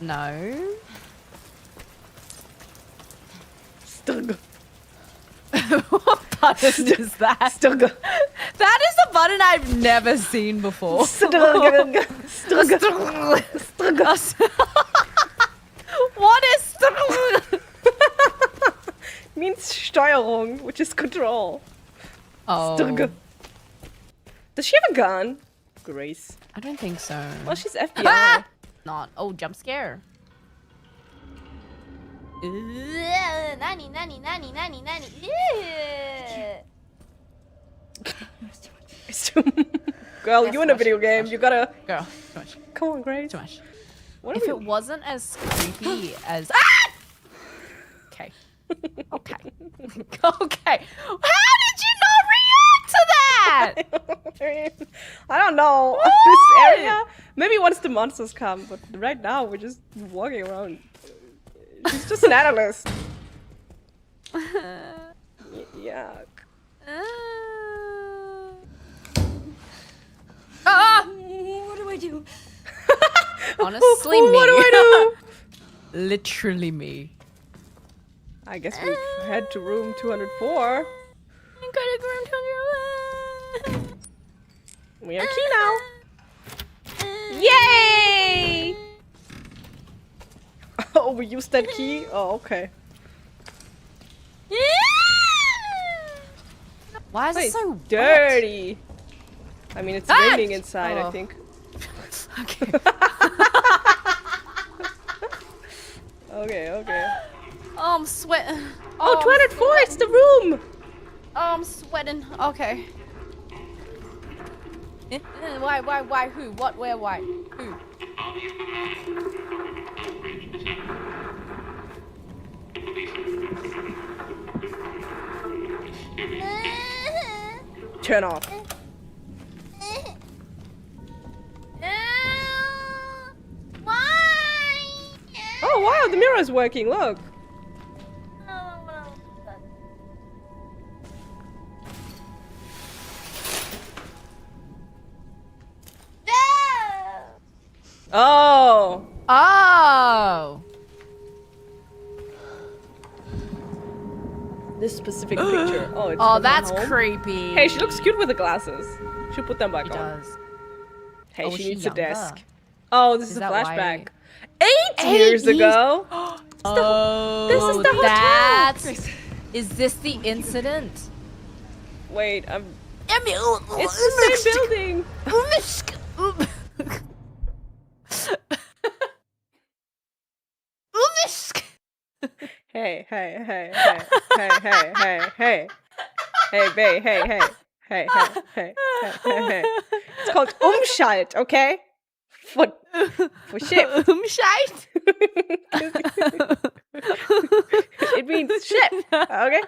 No. Stug. What button is that? Stug. That is a button I've never seen before. Stug. Stug. Stug. What is Stug? Means Steuerung, which is control. Oh. Stug. Does she have a gun? Grace. I don't think so. Well, she's FBI. Not. Oh, jump scare. Nani. It's too Girl, That's you in a much, video game. much. You gotta. Girl, too much. Come on, Grace. Too much. What If are it we... wasn't as creepy as. Okay. Okay. Okay. How did you not react to that? I don't know. What? This area. Maybe once the monsters come, but right now we're just walking around. She's just an analyst. Yuck. What do I do? Honestly, me. What do I do? Literally me. I guess we've head to room 204. I'm gonna go around. We have a key now. Yay! Oh, we used that key? Oh, okay. Why is it Wait, so wet? dirty. I mean, it's raining inside, I Oh. think. Okay. Okay, okay. Oh, I'm sweating. Oh, 204, it's the room! Oh, I'm sweating. Okay. Why? Who? What? Where? Why? Who? Turn off. Why? Oh, wow, the mirror is working, look. Oh. Oh. This specific picture. Oh, it's Oh, from her that's home. creepy. Hey, she looks cute with the glasses. She'll put them back She on. does. Hey, Oh, she is she needs a younger? desk. Oh, this is a that why- flashback. 8 years ago. Oh, this is the hotel. that's. Is this the incident? Wait, it's the same building. Hey, hey, hey, hey, hey, hey, hey, hey. Hey, babe, hey, hey. Hey, hey, hey, hey, hey, hey. It's called Umschalt, okay? For ship. Umschalt? It means ship, okay?